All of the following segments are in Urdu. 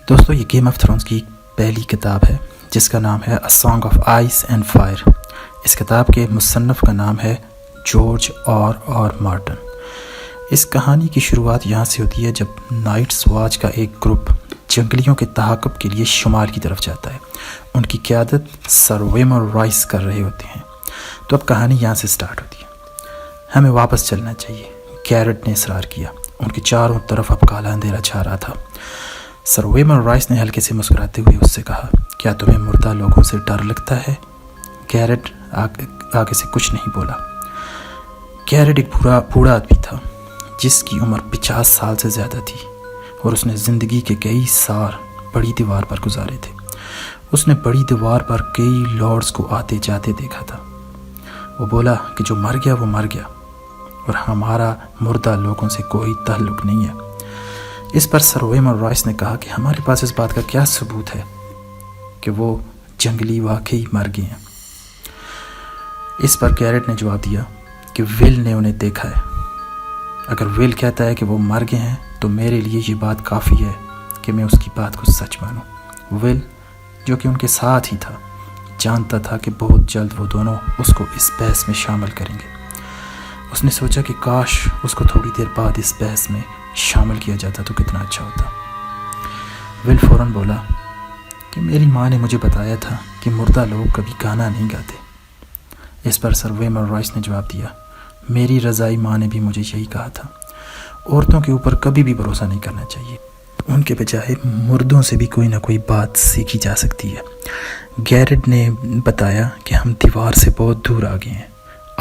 دوستو یہ گیم آف تھرونز کی پہلی کتاب ہے جس کا نام ہے A Song of Ice and Fire۔ اس کتاب کے مصنف کا نام ہے جارج آر مارٹن۔ اس کہانی کی شروعات یہاں سے ہوتی ہے جب نائٹس واچ کا ایک گروپ جنگلیوں کے تعاقب کے لیے شمال کی طرف جاتا ہے۔ ان کی قیادت سر ویمر رائس کر رہے ہوتے ہیں۔ تو اب کہانی یہاں سے سٹارٹ ہوتی ہے۔ ہمیں واپس چلنا چاہیے، گیرٹ نے اصرار کیا۔ ان کے چاروں طرف اب کالا اندھیرا چھا رہا تھا۔ سر ویمر رائس نے ہلکے سے مسکراتے ہوئے اس سے کہا، کیا تمہیں مردہ لوگوں سے ڈر لگتا ہے؟ گیرٹ آگے سے کچھ نہیں بولا۔ گیرٹ ایک بوڑھا آدمی تھا جس کی عمر 50 سال سے زیادہ تھی اور اس نے زندگی کے کئی سال بڑی دیوار پر گزارے تھے۔ اس نے بڑی دیوار پر کئی لارڈز کو آتے جاتے دیکھا تھا۔ وہ بولا کہ جو مر گیا وہ مر گیا اور ہمارا مردہ لوگوں سے کوئی تعلق نہیں ہے۔ اس پر سر ویمر رائس نے کہا کہ ہمارے پاس اس بات کا کیا ثبوت ہے کہ وہ جنگلی واقعی مر گئے ہیں؟ اس پر گیرٹ نے جواب دیا کہ ول نے انہیں دیکھا ہے۔ اگر ول کہتا ہے کہ وہ مر گئے ہیں تو میرے لیے یہ بات کافی ہے کہ میں اس کی بات کو سچ مانوں۔ ول جو کہ ان کے ساتھ ہی تھا جانتا تھا کہ بہت جلد وہ دونوں اس کو اس بحث میں شامل کریں گے۔ اس نے سوچا کہ کاش اس کو تھوڑی دیر بعد اس بحث میں شامل کیا جاتا تو کتنا اچھا ہوتا۔ ول فوراً بولا کہ میری ماں نے مجھے بتایا تھا کہ مردہ لوگ کبھی گانا نہیں گاتے۔ اس پر سر ویمر رائس نے جواب دیا، میری رضائی ماں نے بھی مجھے یہی کہا تھا۔ عورتوں کے اوپر کبھی بھی بھروسہ نہیں کرنا چاہیے، ان کے بجائے مردوں سے بھی کوئی نہ کوئی بات سیکھی جا سکتی ہے۔ گیرٹ نے بتایا کہ ہم دیوار سے بہت دور آ گئے ہیں،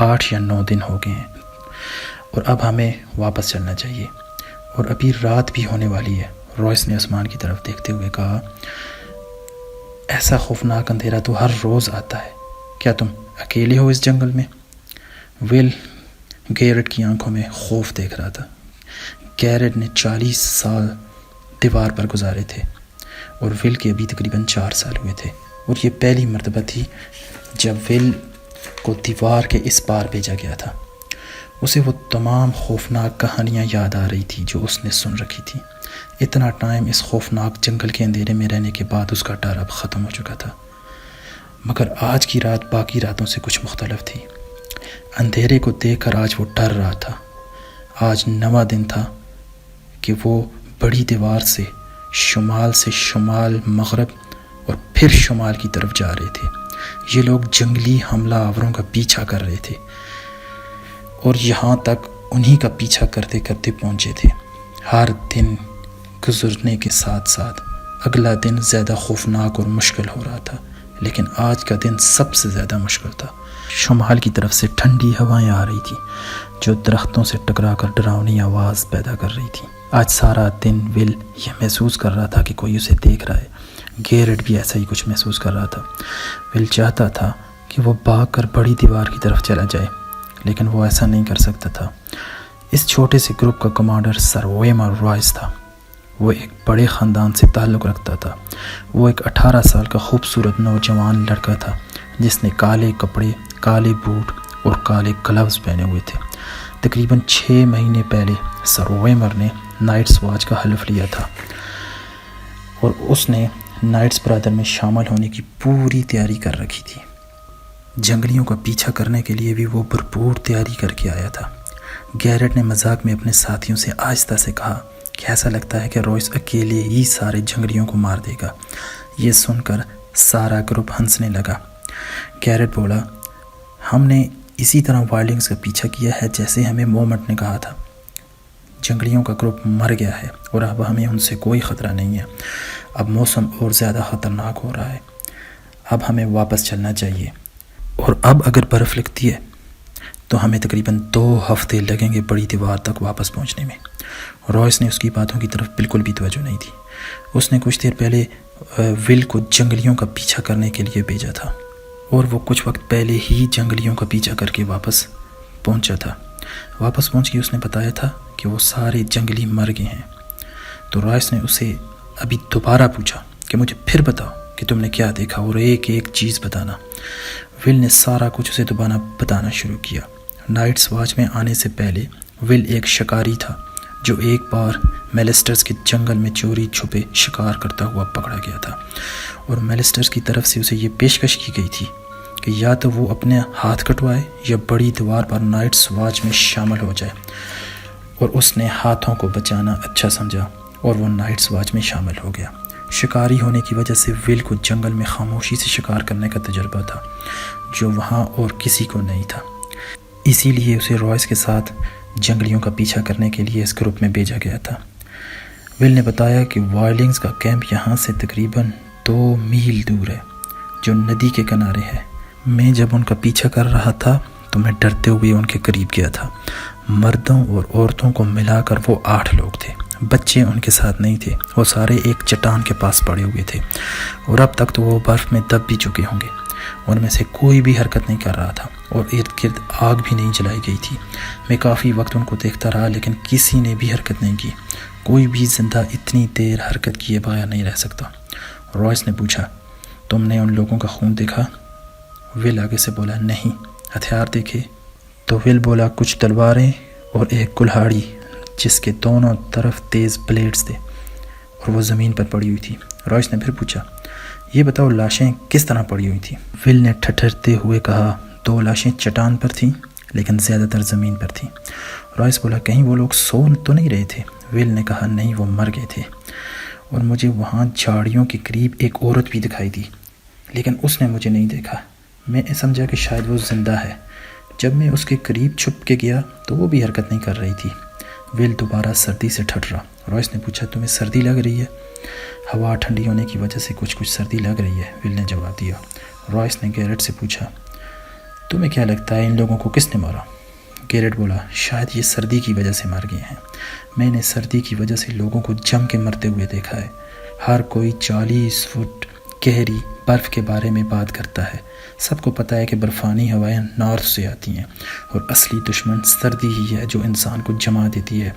8 یا 9 دن ہو گئے ہیں اور اب ہمیں واپس چلنا چاہیے اور ابھی رات بھی ہونے والی ہے۔ رائس نے آسمان کی طرف دیکھتے ہوئے کہا، ایسا خوفناک اندھیرا تو ہر روز آتا ہے، کیا تم اکیلے ہو اس جنگل میں؟ ول گیرٹ کی آنکھوں میں خوف دیکھ رہا تھا۔ گیرٹ نے 40 سال دیوار پر گزارے تھے اور ول کے ابھی تقریباً 4 سال ہوئے تھے، اور یہ پہلی مرتبہ تھی جب ول کو دیوار کے اس پار بھیجا گیا تھا۔ اسے وہ تمام خوفناک کہانیاں یاد آ رہی تھی جو اس نے سن رکھی تھی۔ اتنا ٹائم اس خوفناک جنگل کے اندھیرے میں رہنے کے بعد اس کا ڈر اب ختم ہو چکا تھا، مگر آج کی رات باقی راتوں سے کچھ مختلف تھی۔ اندھیرے کو دیکھ کر آج وہ ڈر رہا تھا۔ آج نواں دن تھا کہ وہ بڑی دیوار سے شمال مغرب اور پھر شمال کی طرف جا رہے تھے۔ یہ لوگ جنگلی حملہ آوروں کا پیچھا کر رہے تھے اور یہاں تک انہی کا پیچھا کرتے کرتے پہنچے تھے۔ ہر دن گزرنے کے ساتھ ساتھ اگلا دن زیادہ خوفناک اور مشکل ہو رہا تھا، لیکن آج کا دن سب سے زیادہ مشکل تھا۔ شمال کی طرف سے ٹھنڈی ہوائیں آ رہی تھیں جو درختوں سے ٹکرا کر ڈراؤنی آواز پیدا کر رہی تھیں۔ آج سارا دن ول یہ محسوس کر رہا تھا کہ کوئی اسے دیکھ رہا ہے۔ گیرٹ بھی ایسا ہی کچھ محسوس کر رہا تھا۔ ول چاہتا تھا کہ وہ بھاگ کر بڑی دیوار کی طرف چلا جائے، لیکن وہ ایسا نہیں کر سکتا تھا۔ اس چھوٹے سے گروپ کا کمانڈر سر ویمر رائس تھا۔ وہ ایک بڑے خاندان سے تعلق رکھتا تھا۔ وہ ایک 18 سال کا خوبصورت نوجوان لڑکا تھا جس نے کالے کپڑے، کالے بوٹ اور کالے گلوز پہنے ہوئے تھے۔ تقریباً 6 مہینے پہلے سر ویمر نے نائٹس واچ کا حلف لیا تھا اور اس نے نائٹس برادر میں شامل ہونے کی پوری تیاری کر رکھی تھی۔ جنگلیوں کا پیچھا کرنے کے لیے بھی وہ بھرپور تیاری کر کے آیا تھا۔ گیرٹ نے مذاق میں اپنے ساتھیوں سے آہستہ سے کہا کہ ایسا لگتا ہے کہ رائس اکیلے ہی سارے جنگلیوں کو مار دے گا۔ یہ سن کر سارا گروپ ہنسنے لگا۔ گیرٹ بولا، ہم نے اسی طرح وائلڈنگز کا پیچھا کیا ہے جیسے ہمیں مومنٹ نے کہا تھا۔ جنگلیوں کا گروپ مر گیا ہے اور اب ہمیں ان سے کوئی خطرہ نہیں ہے۔ اب موسم اور زیادہ خطرناک ہو رہا ہے۔ اب ہمیں واپس چلنا چاہیے، اور اب اگر برف لگتی ہے تو ہمیں تقریباً 2 ہفتے لگیں گے بڑی دیوار تک واپس پہنچنے میں۔ رائس نے اس کی باتوں کی طرف بالکل بھی توجہ نہیں دی۔ اس نے کچھ دیر پہلے ول کو جنگلیوں کا پیچھا کرنے کے لیے بھیجا تھا اور وہ کچھ وقت پہلے ہی جنگلیوں کا پیچھا کر کے واپس پہنچا تھا۔ واپس پہنچ کے اس نے بتایا تھا کہ وہ سارے جنگلی مر گئے ہیں۔ تو رائس نے اسے ابھی دوبارہ پوچھا کہ مجھے پھر بتاؤ کہ تم نے کیا دیکھا اور ایک ایک چیز بتانا۔ ول نے سارا کچھ اسے دوبارہ بتانا شروع کیا۔ نائٹس واچ میں آنے سے پہلے ول ایک شکاری تھا جو ایک بار میلسٹرز کے جنگل میں چوری چھپے شکار کرتا ہوا پکڑا گیا تھا، اور میلسٹرز کی طرف سے اسے یہ پیشکش کی گئی تھی کہ یا تو وہ اپنے ہاتھ کٹوائے یا بڑی دیوار پر نائٹس واچ میں شامل ہو جائے، اور اس نے ہاتھوں کو بچانا اچھا سمجھا اور وہ نائٹس واچ میں شامل ہو گیا۔ شکاری ہونے کی وجہ سے ول کو جنگل میں خاموشی سے شکار کرنے کا تجربہ تھا جو وہاں اور کسی کو نہیں تھا، اسی لیے اسے رائس کے ساتھ جنگلیوں کا پیچھا کرنے کے لیے اس گروپ میں بھیجا گیا تھا۔ ول نے بتایا کہ وائلڈنگز کا کیمپ یہاں سے تقریباً 2 میل دور ہے جو ندی کے کنارے ہے۔ میں جب ان کا پیچھا کر رہا تھا تو میں ڈرتے ہوئے ان کے قریب گیا تھا۔ مردوں اور عورتوں کو ملا کر وہ 8 لوگ تھے، بچے ان کے ساتھ نہیں تھے، وہ سارے ایک چٹان کے پاس پڑے ہوئے تھے، اور اب تک تو وہ برف میں دب بھی چکے ہوں گے۔ ان میں سے کوئی بھی حرکت نہیں کر رہا تھا اور ارد گرد آگ بھی نہیں جلائی گئی تھی۔ میں کافی وقت ان کو دیکھتا رہا لیکن کسی نے بھی حرکت نہیں کی۔ کوئی بھی زندہ اتنی دیر حرکت کیے بغیر نہیں رہ سکتا۔ رائس نے پوچھا، تم نے ان لوگوں کا خون دیکھا؟ ول آگے سے بولا، نہیں۔ ہتھیار دیکھے؟ تو ول بولا، کچھ تلواریں اور ایک کلہاڑی جس کے دونوں طرف تیز بلیڈز تھے، اور وہ زمین پر پڑی ہوئی تھی۔ رائس نے پھر پوچھا، یہ بتاؤ لاشیں کس طرح پڑی ہوئی تھیں؟ ول نے ٹھٹھرتے ہوئے کہا، 2 لاشیں چٹان پر تھیں لیکن زیادہ تر زمین پر تھیں۔ رائس بولا، کہیں وہ لوگ سو تو نہیں رہے تھے؟ ول نے کہا، نہیں، وہ مر گئے تھے، اور مجھے وہاں جھاڑیوں کے قریب ایک عورت بھی دکھائی دی لیکن اس نے مجھے نہیں دیکھا۔ میں نے سمجھا کہ شاید وہ زندہ ہے۔ جب میں اس کے قریب چھپ کے گیا تو وہ بھی حرکت نہیں کر رہی تھی۔ ول دوبارہ سردی سے ٹھٹرا۔ رائس نے پوچھا، تمہیں سردی لگ رہی ہے؟ ہوا ٹھنڈی ہونے کی وجہ سے کچھ سردی لگ رہی ہے، ول نے جواب دیا۔ رائس نے گیرٹ سے پوچھا، تمہیں کیا لگتا ہے ان لوگوں کو کس نے مارا؟ گیرٹ بولا، شاید یہ سردی کی وجہ سے مر گئے ہیں۔ میں نے سردی کی وجہ سے لوگوں کو جم کے مرتے ہوئے دیکھا ہے۔ ہر کوئی 40 فٹ گہری برف کے بارے میں بات کرتا ہے۔ سب کو پتہ ہے کہ برفانی ہوائیں نارتھ سے آتی ہیں اور اصلی دشمن سردی ہی ہے جو انسان کو جما دیتی ہے۔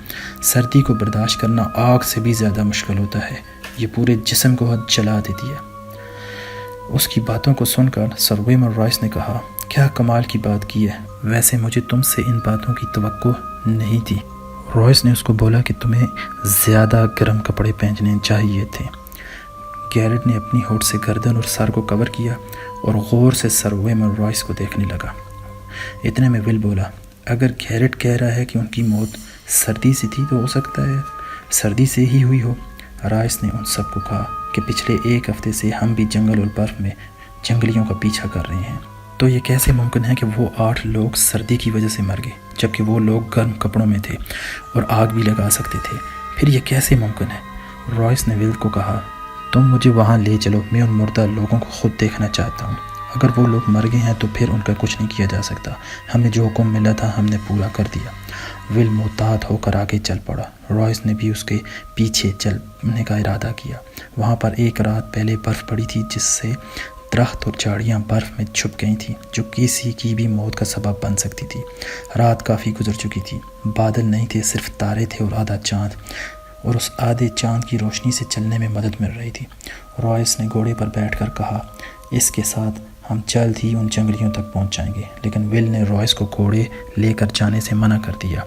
سردی کو برداشت کرنا آگ سے بھی زیادہ مشکل ہوتا ہے، یہ پورے جسم کو جلا دیتی ہے۔ اس کی باتوں کو سن کر سر ویمر رائس نے کہا، کیا کمال کی بات کی ہے، ویسے مجھے تم سے ان باتوں کی توقع نہیں تھی۔ رائس نے اس کو بولا کہ تمہیں زیادہ گرم کپڑے پہننے چاہیے تھے۔ گیرٹ نے اپنی ہونٹ سے گردن اور سر کو کور کیا اور غور سے سر ویمر رائس کو دیکھنے لگا۔ اتنے میں ول بولا، اگر گیرٹ کہہ رہا ہے کہ ان کی موت سردی سے تھی تو ہو سکتا ہے سردی سے ہی ہوئی ہو۔ رائس نے ان سب کو کہا کہ پچھلے 1 ہفتے سے ہم بھی جنگل اور برف میں جنگلیوں کا پیچھا کر رہے ہیں، تو یہ کیسے ممکن ہے کہ وہ 8 لوگ سردی کی وجہ سے مر گئے جبکہ وہ لوگ گرم کپڑوں میں تھے اور آگ بھی لگا سکتے تھے؟ پھر یہ کیسے ممکن ہے؟ رائس نے ول کو کہا، تم مجھے وہاں لے چلو، میں ان مردہ لوگوں کو خود دیکھنا چاہتا ہوں۔ اگر وہ لوگ مر گئے ہیں تو پھر ان کا کچھ نہیں کیا جا سکتا۔ ہمیں جو حکم ملا تھا ہم نے پورا کر دیا۔ ول محتاط ہو کر آگے چل پڑا۔ رائس نے بھی اس کے پیچھے چلنے کا ارادہ کیا۔ وہاں پر ایک رات پہلے برف پڑی تھی جس سے درخت اور جھاڑیاں برف میں چھپ گئی تھیں جو کسی کی بھی موت کا سبب بن سکتی تھی۔ رات کافی گزر چکی تھی، بادل نہیں تھے، صرف تارے تھے اور آدھا چاند، اور اس آدھے چاند کی روشنی سے چلنے میں مدد مل رہی تھی۔ رائس نے گھوڑے پر بیٹھ کر کہا، اس کے ساتھ ہم جلد ہی ان جنگلیوں تک پہنچ جائیں گے، لیکن ول نے رائس کو گھوڑے لے کر جانے سے منع کر دیا۔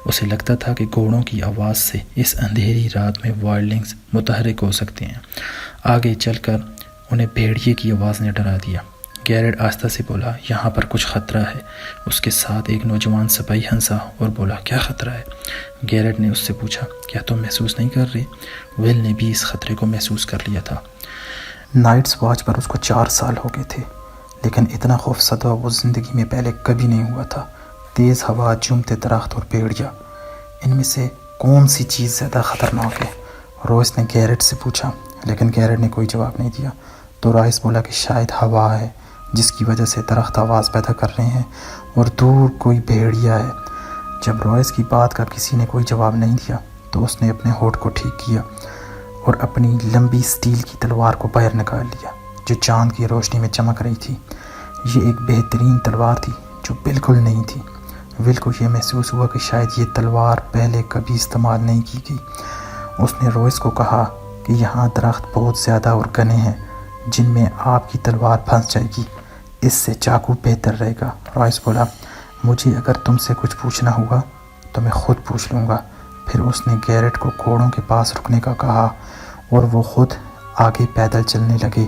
اسے لگتا تھا کہ گھوڑوں کی آواز سے اس اندھیری رات میں وائلڈنگز متحرک ہو سکتے ہیں۔ آگے چل کر انہیں بھیڑیے کی آواز نے ڈرا دیا۔ گیرٹ آہستہ سے بولا، یہاں پر کچھ خطرہ ہے۔ اس کے ساتھ ایک نوجوان سپاہی ہنسا اور بولا، کیا خطرہ ہے؟ گیرٹ نے اس سے پوچھا، کیا تم محسوس نہیں کر رہے؟ ول نے بھی اس خطرے کو محسوس کر لیا تھا۔ نائٹس واچ پر اس کو 4 سال ہو گئے تھے، لیکن اتنا خوف زدہ وہ زندگی میں پہلے کبھی نہیں ہوا تھا۔ تیز ہوا، جھومتے درخت اور بھیڑیا، ان میں سے کون سی چیز زیادہ خطرناک ہے؟ رائس نے گیرٹ سے پوچھا، لیکن گیرٹ نے کوئی جواب نہیں دیا۔ تو رائس بولا کہ شاید ہوا ہے جس کی وجہ سے درخت آواز پیدا کر رہے ہیں اور دور کوئی بھیڑیا ہے۔ جب رائس کی بات کا کسی نے کوئی جواب نہیں دیا تو اس نے اپنے ہونٹ کو ٹھیک کیا اور اپنی لمبی سٹیل کی تلوار کو باہر نکال لیا جو چاند کی روشنی میں چمک رہی تھی۔ یہ ایک بہترین تلوار تھی جو بالکل نہیں تھی۔ ول کو یہ محسوس ہوا کہ شاید یہ تلوار پہلے کبھی استعمال نہیں کی گئی۔ اس نے رائس کو کہا کہ یہاں درخت بہت زیادہ اور گھنے ہیں جن میں آپ کی تلوار پھنس جائے گی، اس سے چاقو بہتر رہے گا۔ رائس بولا، مجھے اگر تم سے کچھ پوچھنا ہوگا تو میں خود پوچھ لوں گا، پھر اس نے گیرٹ کو گھوڑوں کے پاس رکنے کا کہا اور وہ خود آگے پیدل چلنے لگے۔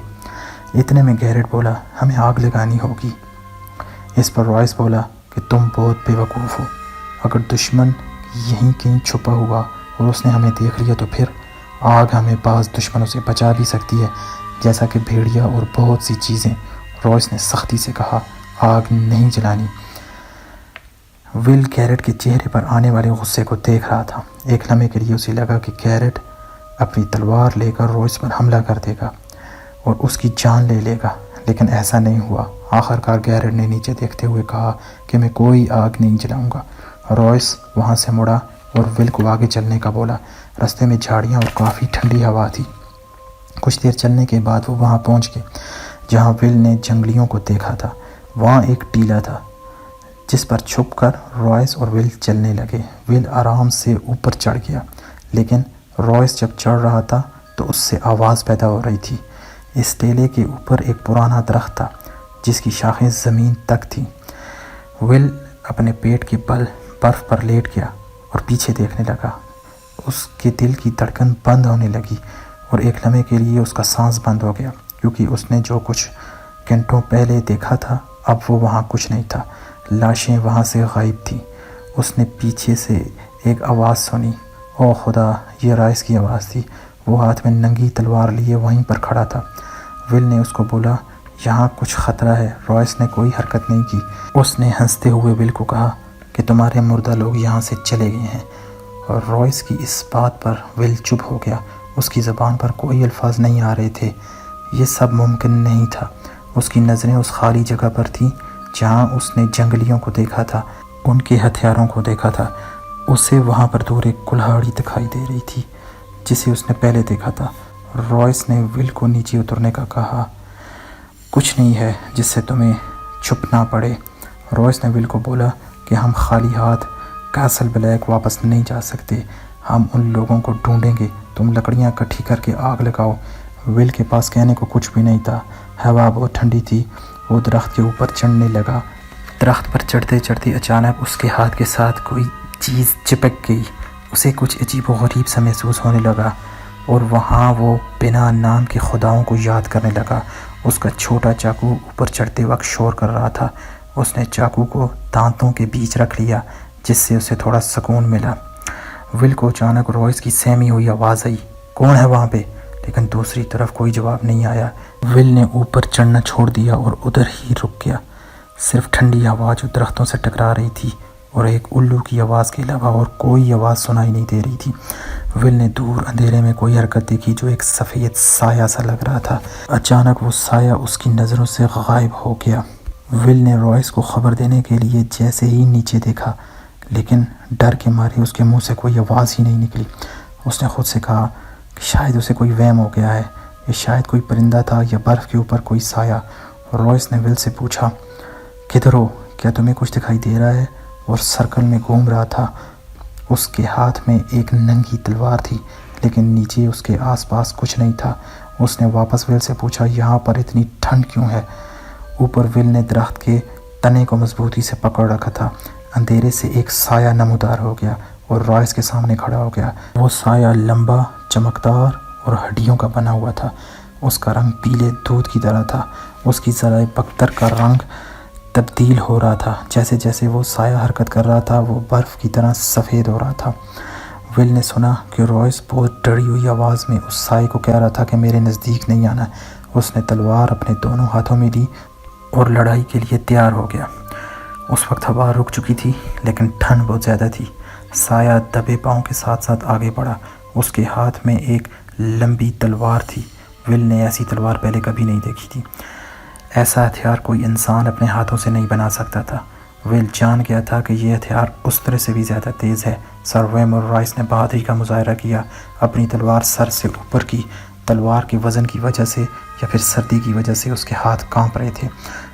اتنے میں گیرٹ بولا، ہمیں آگ لگانی ہوگی۔ اس پر رائس بولا کہ تم بہت بے وقوف ہو، اگر دشمن یہیں کہیں چھپا ہوا اور اس نے ہمیں دیکھ لیا تو پھر آگ ہمیں بعض دشمنوں سے بچا بھی سکتی ہے، جیسا کہ بھیڑیا اور بہت سی چیزیں۔ رائس نے سختی سے کہا، آگ نہیں جلانی۔ ول گیرٹ کے چہرے پر آنے والے غصے کو دیکھ رہا تھا۔ ایک لمحے کے لیے اسے لگا کہ گیرٹ اپنی تلوار لے کر رائس پر حملہ کر دے گا اور اس کی جان لے لے گا، لیکن ایسا نہیں ہوا۔ آخر کار گیرٹ نے نیچے دیکھتے ہوئے کہا کہ میں کوئی آگ نہیں جلاؤں گا۔ رائس وہاں سے مڑا اور ول کو آگے چلنے کا بولا۔ رستے میں جھاڑیاں اور کافی ٹھنڈی ہوا تھی۔ کچھ دیر چلنے کے بعد وہ وہاں پہنچ گئے جہاں ول نے جنگلیوں کو دیکھا تھا۔ وہاں ایک ٹیلہ تھا جس پر چھپ کر رائس اور ول چلنے لگے۔ ول آرام سے اوپر چڑھ گیا، لیکن رائس جب چڑھ رہا تھا تو اس سے آواز پیدا ہو رہی تھی۔ اس ٹیلے کے اوپر ایک پرانا درخت تھا جس کی شاخیں زمین تک تھیں۔ ول اپنے پیٹ کے بل برف پر لیٹ گیا اور پیچھے دیکھنے لگا۔ اس کے دل کی دھڑکن بند ہونے لگی اور ایک لمحے کے لیے اس کا سانس بند ہو گیا، کیونکہ اس نے جو کچھ گھنٹوں پہلے دیکھا تھا اب وہ وہاں کچھ نہیں تھا۔ لاشیں وہاں سے غائب تھیں۔ اس نے پیچھے سے ایک آواز سنی۔ او خدا، یہ رائس کی آواز تھی۔ وہ ہاتھ میں ننگی تلوار لیے وہیں پر کھڑا تھا۔ ول نے اس کو بولا، یہاں کچھ خطرہ ہے۔ رائس نے کوئی حرکت نہیں کی۔ اس نے ہنستے ہوئے ول کو کہا کہ تمہارے مردہ لوگ یہاں سے چلے گئے ہیں۔ اور رائس کی اس بات پر ول چپ ہو گیا۔ اس کی زبان پر کوئی الفاظ نہیں آ رہے تھے۔ یہ سب ممکن نہیں تھا۔ اس کی نظریں اس خالی جگہ پر تھیں جہاں اس نے جنگلیوں کو دیکھا تھا، ان کے ہتھیاروں کو دیکھا تھا۔ اسے وہاں پر دور ایک کلہاڑی دکھائی دے رہی تھی جسے اس نے پہلے دیکھا تھا۔ رائس نے ول کو نیچے اترنے کا کہا، کچھ نہیں ہے جس سے تمہیں چھپنا پڑے۔ رائس نے ول کو بولا کہ ہم خالی ہاتھ کیسل بلیک واپس نہیں جا سکتے۔ ہم ان لوگوں کو ڈھونڈیں گے۔ تم لکڑیاں اکٹھی کر کے آگ لگاؤ۔ ول کے پاس کہنے کو کچھ بھی نہیں تھا۔ ہوا بہت ٹھنڈی تھی۔ وہ درخت کے اوپر چڑھنے لگا۔ درخت پر چڑھتے چڑھتے اچانک اس کے ہاتھ کے ساتھ کوئی چیز چپک گئی۔ اسے کچھ عجیب و غریب سا محسوس ہونے لگا اور وہاں وہ بنا نام کے خداؤں کو یاد کرنے لگا۔ اس کا چھوٹا چاقو اوپر چڑھتے وقت شور کر رہا تھا۔ اس نے چاقو کو دانتوں کے بیچ رکھ لیا جس سے اسے تھوڑا سکون ملا۔ ول کو اچانک رائس کی سہمی ہوئی آواز آئی، کون ہے وہاں پہ؟ لیکن دوسری طرف کوئی جواب نہیں آیا۔ ول نے اوپر چڑھنا چھوڑ دیا اور ادھر ہی رک گیا۔ صرف ٹھنڈی ہوا جو درختوں سے ٹکرا رہی تھی اور ایک الو کی آواز کے علاوہ اور کوئی آواز سنائی نہیں دے رہی تھی۔ ول نے دور اندھیرے میں کوئی حرکت دیکھی جو ایک سفید سایہ سا لگ رہا تھا۔ اچانک وہ سایہ اس کی نظروں سے غائب ہو گیا۔ ول نے رائس کو خبر دینے کے لیے جیسے ہی نیچے دیکھا، لیکن ڈر کے مارے اس کے منہ سے کوئی آواز ہی نہیں نکلی۔ اس نے خود سے کہا کہ شاید اسے کوئی وہم ہو گیا ہے، یہ شاید کوئی پرندہ تھا یا برف کے اوپر کوئی سایہ۔ رائس نے ول سے پوچھا، کدھر ہو؟ کیا تمہیں کچھ دکھائی دے رہا ہے؟ اور سرکل میں گھوم رہا تھا۔ اس کے ہاتھ میں ایک ننگی تلوار تھی، لیکن نیچے اس کے آس پاس کچھ نہیں تھا۔ اس نے واپس ول سے پوچھا، یہاں پر اتنی ٹھنڈ کیوں ہے؟ اوپر ول نے درخت کے تنے کو مضبوطی سے پکڑ رکھا تھا۔ اندھیرے سے ایک سایہ نمودار ہو گیا اور رائس کے سامنے کھڑا ہو گیا۔ وہ سایہ لمبا، چمکدار اور ہڈیوں کا بنا ہوا تھا۔ اس کا رنگ پیلے دودھ کی طرح تھا۔ اس کی ذرائع بختر کا رنگ تبدیل ہو رہا تھا۔ جیسے جیسے وہ سایہ حرکت کر رہا تھا وہ برف کی طرح سفید ہو رہا تھا۔ ول نے سنا کہ رائس بہت ڈری ہوئی آواز میں اس سائے کو کہہ رہا تھا کہ میرے نزدیک نہیں آنا۔ اس نے تلوار اپنے دونوں ہاتھوں میں لی اور لڑائی کے لیے تیار ہو گیا۔ اس وقت ہوا رک چکی تھی لیکن ٹھنڈ بہت زیادہ تھی۔ سایہ دبے پاؤں کے ساتھ ساتھ آگے بڑھا۔ اس کے ہاتھ میں ایک لمبی تلوار تھی۔ ول نے ایسی تلوار پہلے کبھی نہیں دیکھی تھی۔ ایسا ہتھیار کوئی انسان اپنے ہاتھوں سے نہیں بنا سکتا تھا۔ ول جان گیا تھا کہ یہ ہتھیار اس طرح سے بھی زیادہ تیز ہے۔ سر ویم اور رائس نے بہادری کا مظاہرہ کیا۔ اپنی تلوار سر سے اوپر کی۔ تلوار کے وزن کی وجہ سے یا پھر سردی کی وجہ سے اس کے ہاتھ کانپ رہے تھے۔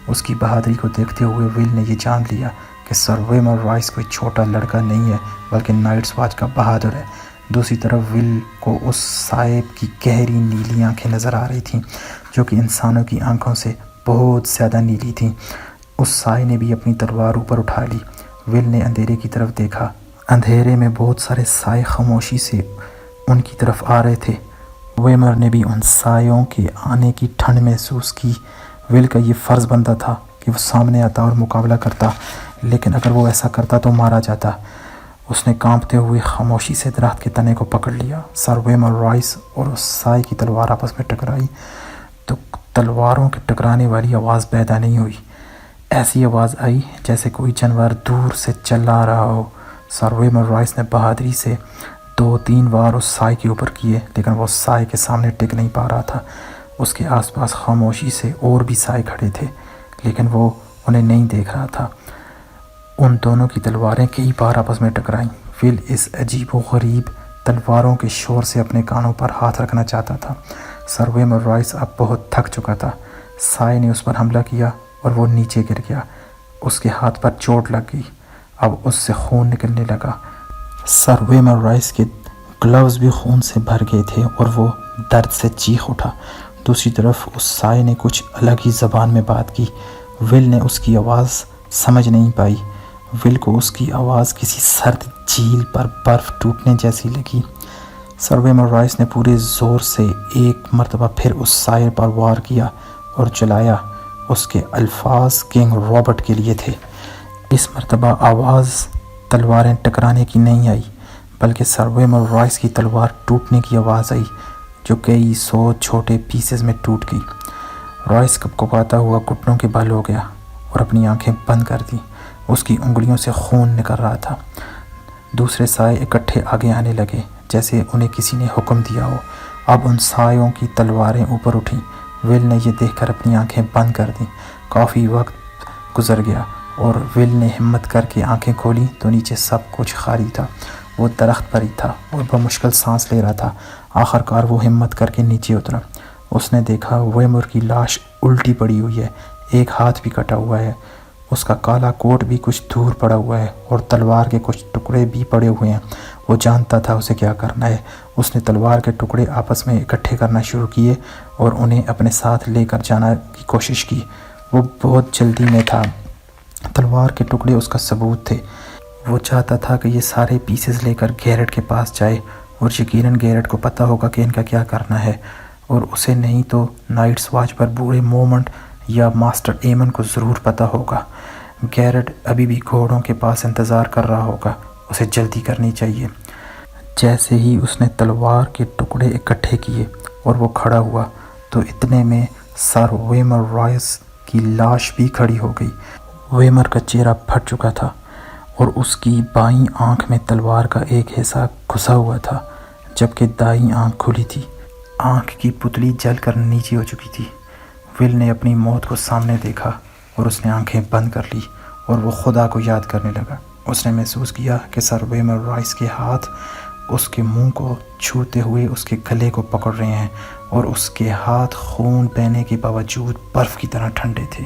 اس کی بہادری کو دیکھتے ہوئے ول نے یہ جان لیا کہ سر ویم اور رائس کوئی چھوٹا لڑکا نہیں ہے بلکہ نائٹس واچ کا بہادر ہے۔ دوسری طرف ول کو اس سائے کی گہری نیلی آنکھیں نظر آ رہی تھیں جو کہ انسانوں کی آنکھوں سے بہت زیادہ نیلی تھیں۔ اس سائے نے بھی اپنی تلوار اوپر اٹھا لی۔ ول نے اندھیرے کی طرف دیکھا۔ اندھیرے میں بہت سارے سائے خاموشی سے ان کی طرف آ رہے تھے۔ ویمر نے بھی ان سایوں کے آنے کی ٹھنڈ محسوس کی۔ ول کا یہ فرض بنتا تھا کہ وہ سامنے آتا اور مقابلہ کرتا، لیکن اگر وہ ایسا کرتا تو مارا جاتا۔ اس نے کانپتے ہوئے خاموشی سے درخت کے تنے کو پکڑ لیا۔ سر ویمر رائس اور اس سائے کی تلوار آپس میں ٹکرائی تو تلواروں کے ٹکرانے والی آواز پیدا نہیں ہوئی۔ ایسی آواز آئی جیسے کوئی جانور دور سے چل آ رہا ہو۔ سر ویمر رائس نے بہادری سے 2-3 وار اس سائے کے اوپر کیے، لیکن وہ سائے کے سامنے ٹک نہیں پا رہا تھا۔ اس کے آس پاس خاموشی سے اور بھی سائے کھڑے تھے، لیکن وہ انہیں نہیں دیکھ رہا تھا۔ ان دونوں کی تلواریں کئی بار آپس میں ٹکرائیں۔ ول اس عجیب و غریب تلواروں کے شور سے اپنے کانوں پر ہاتھ رکھنا چاہتا تھا۔ سر ویمر رائس اب بہت تھک چکا تھا۔ سائے نے اس پر حملہ کیا اور وہ نیچے گر گیا۔ اس کے ہاتھ پر چوٹ لگ گئی، اب اس سے خون نکلنے لگا۔ سر ویمر رائس کے گلوز بھی خون سے بھر گئے تھے اور وہ درد سے چیخ اٹھا۔ دوسری طرف اس سائے نے کچھ الگ ہی زبان میں بات کی۔ ول نے اس کی آواز سمجھ نہیں پائی۔ ول کو اس کی آواز کسی سرد جھیل پر برف ٹوٹنے جیسی لگی۔ سر ویمر رائس نے پورے زور سے ایک مرتبہ پھر اس سائے پر وار کیا اور چلایا۔ اس کے الفاظ کنگ رابرٹ کے لیے تھے۔ اس مرتبہ آواز تلواریں ٹکرانے کی نہیں آئی، بلکہ سر ویمر رائس کی تلوار ٹوٹنے کی آواز آئی، جو کئی 100 چھوٹے پیسز میں ٹوٹ گئی۔ رائس کپکپاتا ہوا گھٹنوں کے بل ہو گیا اور اپنی آنکھیں بند کر دیں۔ اس کی انگلیوں سے خون نکل رہا تھا۔ دوسرے سائے اکٹھے آگے آنے لگے، جیسے انہیں کسی نے حکم دیا ہو۔ اب ان سایوں کی تلواریں اوپر اٹھیں۔ ول نے یہ دیکھ کر اپنی آنکھیں بند کر دیں۔ کافی وقت گزر گیا اور ول نے ہمت کر کے آنکھیں کھولیں تو نیچے سب کچھ خالی تھا۔ وہ درخت پر ہی تھا اور بمشکل سانس لے رہا تھا۔ آخر کار وہ ہمت کر کے نیچے اترا۔ اس نے دیکھا ویمر کی لاش الٹی پڑی ہوئی ہے، ایک ہاتھ بھی کٹا ہوا ہے، اس کا کالا کوٹ بھی کچھ دور پڑا ہوا ہے اور تلوار کے کچھ ٹکڑے بھی پڑے ہوئے ہیں۔ وہ جانتا تھا اسے کیا کرنا ہے۔ اس نے تلوار کے ٹکڑے آپس میں اکٹھے کرنا شروع کیے اور انہیں اپنے ساتھ لے کر جانے کی کوشش کی۔ وہ بہت جلدی میں تھا۔ تلوار کے ٹکڑے اس کا ثبوت تھے۔ وہ چاہتا تھا کہ یہ سارے پیسز لے کر گیرٹ کے پاس جائے اور یقیناً گیرٹ کو پتہ ہوگا کہ ان کا کیا کرنا ہے، اور اسے نہیں تو نائٹس واچ پر بوڑھے مومنٹ یا ماسٹر ایمن کو ضرور پتہ ہوگا۔ گیرٹ ابھی بھی گھوڑوں کے پاس انتظار کر رہا ہوگا، اسے جلدی کرنی چاہیے۔ جیسے ہی اس نے تلوار کے ٹکڑے اکٹھے کیے اور وہ کھڑا ہوا تو اتنے میں سر ویمر رائس کی لاش بھی کھڑی ہو گئی۔ ویمر کا چہرہ پھٹ چکا تھا اور اس کی بائیں آنکھ میں تلوار کا ایک حصہ گھسا ہوا تھا، جبکہ دائیں آنکھ کھلی تھی۔ آنکھ کی پتلی جل کر نیچے ہو چکی تھی۔ ول نے اپنی موت کو سامنے دیکھا اور اس نے آنکھیں بند کر لی اور وہ خدا کو یاد کرنے لگا۔ اس نے محسوس کیا کہ سر ویمر رائس کے ہاتھ اس کے منہ کو چھوتے ہوئے اس کے گلے کو پکڑ رہے ہیں اور اس کے ہاتھ خون بہنے کے باوجود برف کی طرح ٹھنڈے تھے۔